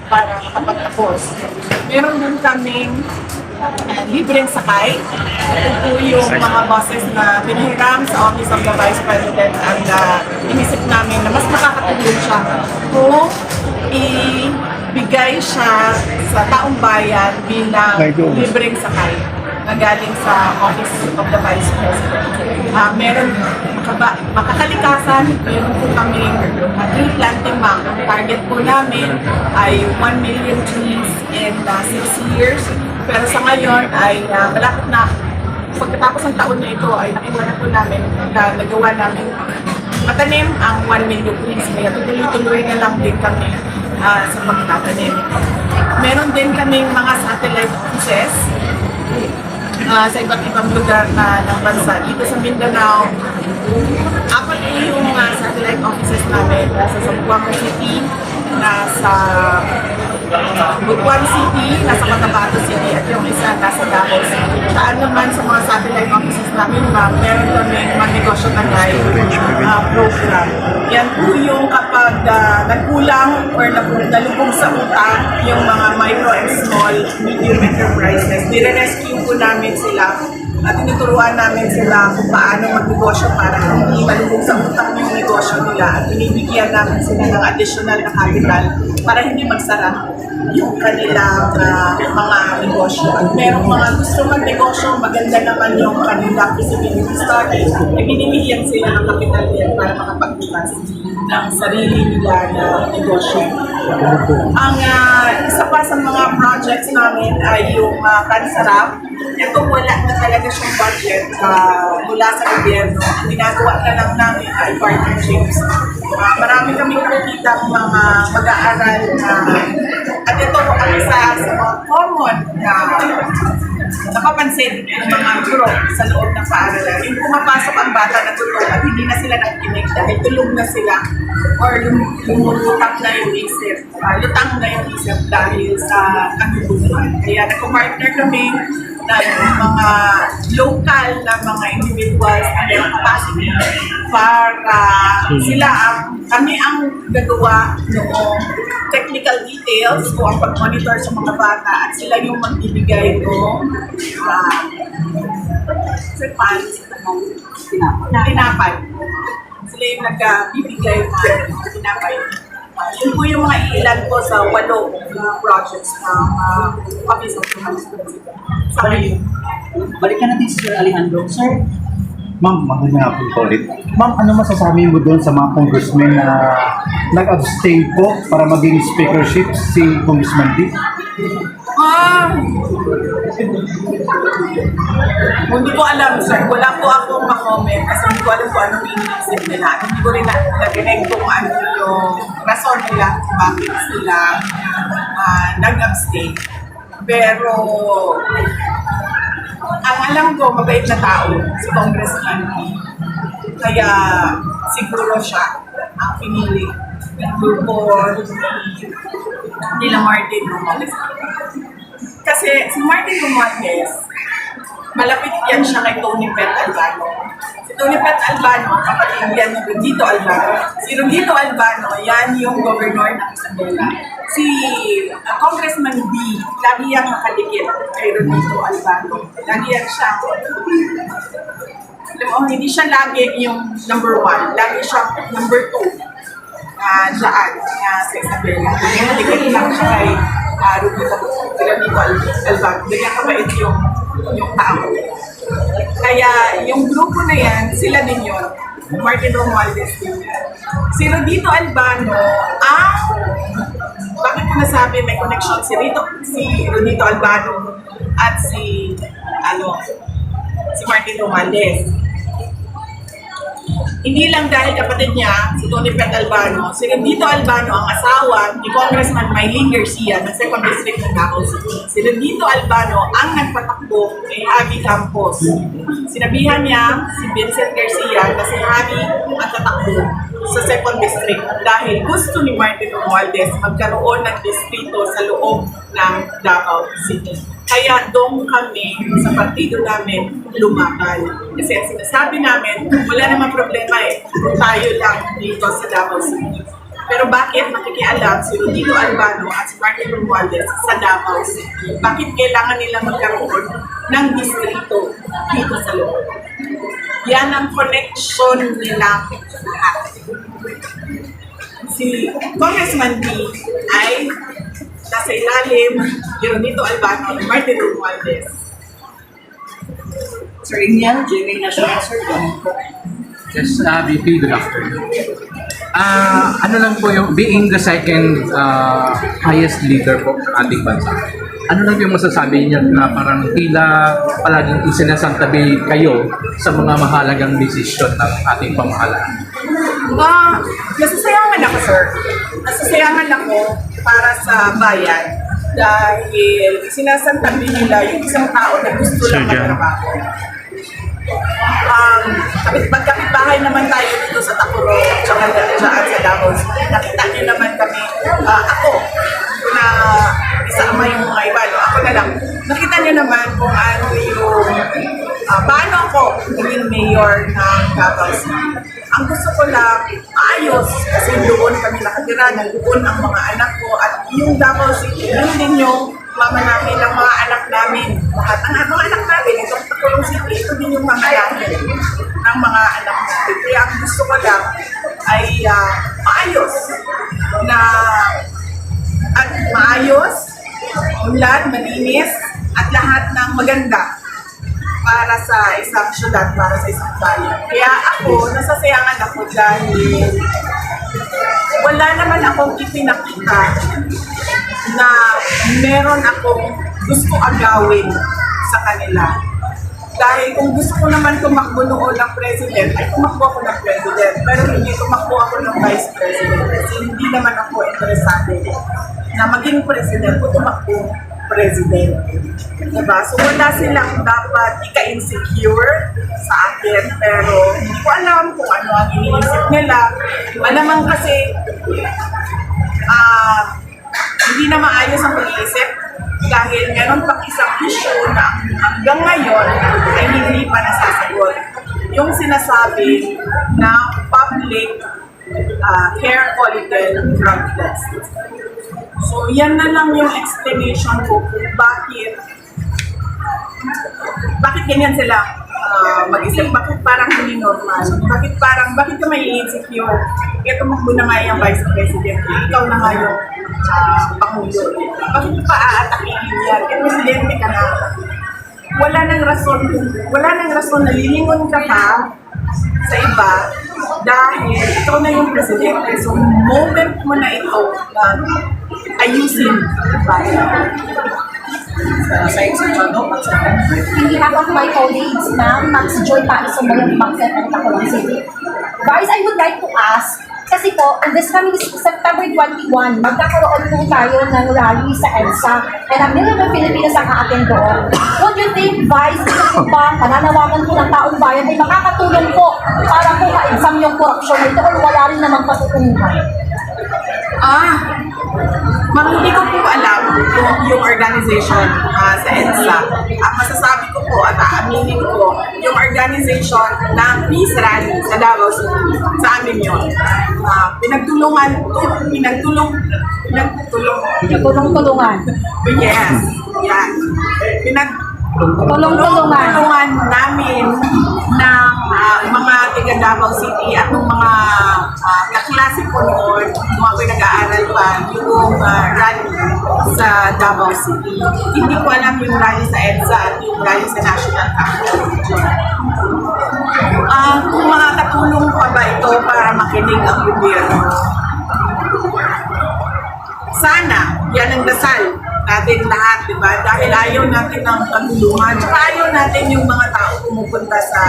para makapagtapos. Meron din kaming libreng sakay. Ito po yung mga buses na pinahiram sa Office of the Vice President at inisip namin na mas makakatulong siya kung ibigay siya sa taong bayan bilang libreng sakay na galing sa Office of the Vice President. Meron makakalikasan, meron po kaming tree planting month. Ang target po namin ay 1 million trees in 6 years. Pero sa ngayon ay malapit na. Pagkatapos ng taon na ito ay nakiwala po namin na nagawa namin matanim ang 1 million trees. Kaya tuloy-tuloy na lang din kami sa pagtatanim. Meron din kaming mga satellite offices sa iba't ibang lugar ng bansa. Dito sa Mindanao, apat po yung satellite offices namin. Nasa Zamboanga City, nasa Butuan City, nasa Cotabato City, at yung isa nasa Davao City. Saan naman sa mga satellite offices namin, meron kami magnegosyo na program. Yan po yung kapag nagkulang or nalubog sa utang yung mga micro and small, medium enterprises, nire-rescue po namin sila at tinuturuan namin sila kung paano magnegosyo para hindi malubog sa utang yung negosyo nila at binibigyan namin sila ng additional na capital para hindi magsara yung kanilang mga negosyo. At merong mga gusto magnegosyo, maganda naman yung kanilang feasibility study, ay binibigyan sila ng capital din para makapagbukas ng sarili nila na negosyo. Ang isa pa sa mga projects namin ay yung Kansarap. Ito wala na talaga siyang budget mula sa gobyerno. Ang ginagawa na lang namin ay partnerships. Marami kaming nakikita mga mag-aaral at ito ang isa sa mga common na napapansin ng mga guro sa loob ng paaralan. Yung pumapasok ang bata na totoo at hindi na sila nakikinig dahil tulog na sila or lumulutang na yung isip, lutang na yung isip dahil sa kaguluhan. Kaya nag-partner kami ng mga local na mga individuals na mayroong capacity para kami ang gagawa noong technical details o ang pag-monitor sa mga bata at sila yung magbibigay ng tinapay. Sila yung nagbibigay ng tinapay. Yun po yung mga ilan po sa 8 projects ng Office of the Vice President. Sa ngayon. Balikan natin si Sir Alejandro. Sir, Ma'am, magandang hapon po ulit. Ma'am, ano masasabi mo doon sa mga congressmen na nag-abstain po para maging speakership si Congressman D? Hindi ko alam, sir. Wala po akong ma-comment kasi hindi ko alam kung anong iniisip nila. Hindi ko rin narinig kung ano yung rason nila kung bakit sila nag-abstain. Pero ang alam ko, mabait na tao si Congressman. Kaya siguro siya ang pinili ng grupo nila Martin Romualdez. Kasi si Martin Romualdez, malapit yan siya kay Tony Pet Albano. Si Tony Pet Albano, kapatid yan ni Rodito Albano. Si Rodito Albano, yan yung governor ng Isabela. Si Congressman B, lagi yang nakadikit kay Rodito Albano. Lagi yan siya. Hindi siya lagi yung number 1, lagi siya number 2. Dyan, sa Isabela. Nakadikit lang siya kay Rodito Albano. Ganyan kabait yung tao. Kaya yung grupo na yan, sila din yun. Martin Romualdez din. Si Rodito Albano, bakit ko nasabi may connection si Rodito Albano at si Martin Romualdez. Hindi lang dahil kapatid niya, si Tony Pet Albano, si Rodito Albano ang asawa ni Congressman Mylene Garcia ng 2nd District ng Davao City. Si Rodito Albano ang nagpatakbo kay Javi Campos. Sinabihan niya si Vincent Garcia na si Javi ang tatakbo sa 2nd District dahil gusto ni Martin Romualdez magkaroon ng distrito sa loob ng Davao City. Kaya doon kami sa partido namin lumaban. Kasi ang sinasabi namin, wala namang problema tayo lang dito sa Davao City. Pero bakit makikialam si Rodito Albano at si Martin Martin Romualdez sa Davao City. Bakit kailangan nila magkaroon ng distrito dito sa loob? Yan ang connection nila lahat. Si Congressman B ay nasa ilalim, Jeronito Albano, Martin Romualdez. Sir Inyal, GMA National, sir. Yes, VP, good afternoon. Ano lang po yung, being the second highest leader po ng ating bansa, ano lang yung masasabi niyo na parang tila palaging isinasantabi kayo sa mga mahalagang desisyon ng ating pamahalaan? Nasasayangan ako, sir. Nasasayangan ako para sa bayan dahil sinasantabi nila yung isang tao na gusto lang magtrabaho. Magkapit-bahay naman tayo dito sa Tacuro tsaka dyan sa Davao. Nakita niyo naman kami, ako, na isama yung mga iba, no? Ako na lang. Nakita niyo naman kung ano yung, paano ako naging mayor ng Davao City. Ang gusto ko lang, maayos, kasi doon kami nakatira, nandoon ang mga anak ko, at yung Davao City, yun din yung mama namin, ang mga anak namin. At ang mga anak namin, itong Taculong City, ito din yung mama namin, ang mga anak namin. Kaya ang gusto ko lang ay maayos, at maayos, ulan, malinis, at lahat ng maganda para sa isang syudad, para sa isang bayan. Kaya ako, nasasayangan ako dahil wala naman akong ipinakita na meron akong gusto agawin sa kanila. Dahil kung gusto ko naman tumakbo noon ng president, ay tumakbo ako ng president. Pero hindi tumakbo ako ng vice president. Kasi hindi naman ako interesado na maging president o tumakbo president. Diba? So wala silang dapat ika-insecure sa akin, pero hindi ko alam kung ano ang iniisip nila. Malamang kasi hindi na maayos ang pag-iisip dahil meron pang isang issue na hanggang ngayon ay hindi pa nasasagot. Yung sinasabi na public care quality drug test. So, yan na lang yung explanation ko kung bakit ganyan sila mag-isip, bakit parang hindi normal, bakit ka may insecure, kaya tumakbo na nga yung vice president, ikaw na nga yung pangulo, bakit pa aatakihin yan, kaya presidente ka na, wala nang rason na lilingon ka pa sa iba dahil ikaw na yung presidente. So, moment mo na ito na ayusin ang bayan. On behalf of my colleagues, Ma'am Max Joy Paison, Mayor Max ng Tacolong City. Vice, I would like to ask, kasi po, on this coming September 21, magkakaroon po tayo ng rally sa EDSA and ang million of Filipinas ang aatin doon. What do you think, Vice, ito po ba, pananawagan po ng taong bayan ay makakatulong po para po ma-exam yung korupsyon nito o wala rin namang patutunguhan? Hindi ko po alam kung yung organization sa EDSA. Ang masasabi ko po at aaminin ko, yung organization ng Peace Rally sa Davao City, sa amin yun. Pinagtulungan. Tulong-tulungan. Yes, yan. Tulong-tulungan namin ng mga taga Davao City at ng mga kaklase ko noon, mga pinag-aaral pa, yung rally sa Davao City. Hindi ko alam yung rally sa EDSA at yung rally sa National Capital Region. Kung makakatulong pa ba ito para makinig ang gobyerno? Sana, yan ang dasal natin lahat, di ba? Dahil ayaw natin ng pagtulungan, tsaka ayaw natin yung mga tao pumupunta sa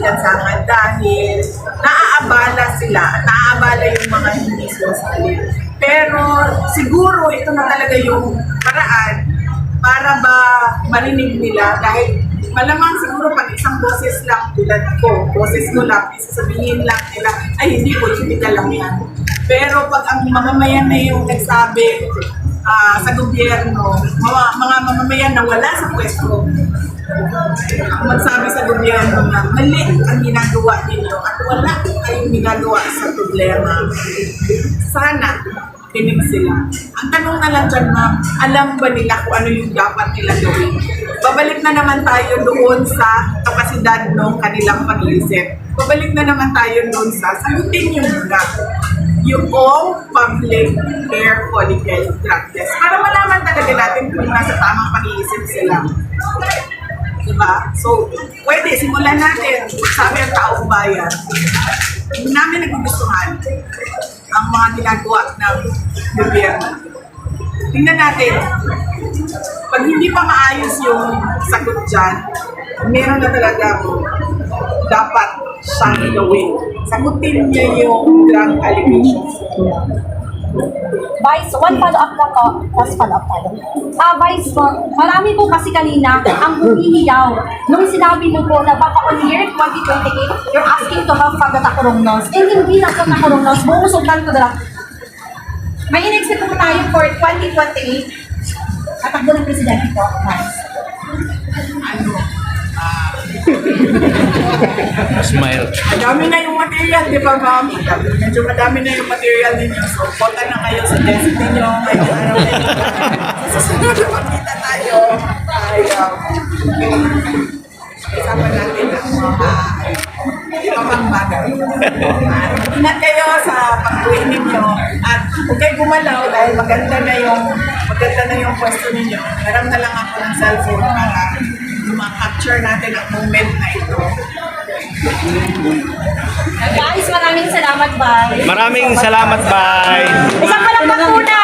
lansangan dahil naaabala sila, naaabala yung mga hindi sumasali. Pero siguro ito na talaga yung paraan para ba marinig nila dahil malamang siguro pag isang boses lang tulad ko, boses ko lang, sasabihin lang nila, ay hindi po, typical lang yan. Pero pag ang mamamayan na yung nagsabi sa gobyerno, mga mamamayan na wala sa pwesto, magsabi sa gobyerno na mali ang ginagawa ninyo at wala kayong ginagawa sa problema. Sana tinig sila. Ang tanong na lang dyan, ma'am, alam ba nila kung ano yung dapat nila gawin? Babalik na naman tayo doon sa kapasidad ng kanilang pag-iisip. Babalik na naman tayo doon sa sagutin yung muna yung public care follicle drug test para malaman talaga natin kung nasa tamang pag-iisip sila. Diba? So, pwede, simulan natin. Sabi ang taong bayan, hindi namin nagugustuhan ang mga ginagawa ng gobyerno. Tingnan natin, pag hindi pa maayos yung sagot dyan, meron na talaga dapat siyang gawin. Sagutin niya yung drug allegations. Vice, one follow-up lang po. Last follow-up tayo. Vice po, marami po kasi kanina ang humihiyaw. Nung sinabi mo po na baka on year 2028, you're asking to have pagkatakurong nose. Eh, hindi lang pagkatakurong nose. Buong sultan ko na lang. May in-expect po tayo for 2028. Tatakbo ng presidente po, Vice. Smile. Madami na yung material, di ba ma'am? Medyo madami na yung material ninyo. So, punta na kayo sa desk ninyo. Ngayong araw na yun. Sa susunod na makita tayo, ay kasama natin ang mga ibang bagay. Ingat kayo sa pag-uwi ninyo at huwag kayo gumalaw dahil maganda na yung pwesto ninyo. Meron na lang ako ng cellphone para ma-capture natin ang moment na ito. Guys, maraming salamat, Vice. Maraming salamat, bye! Isang palakpak muna!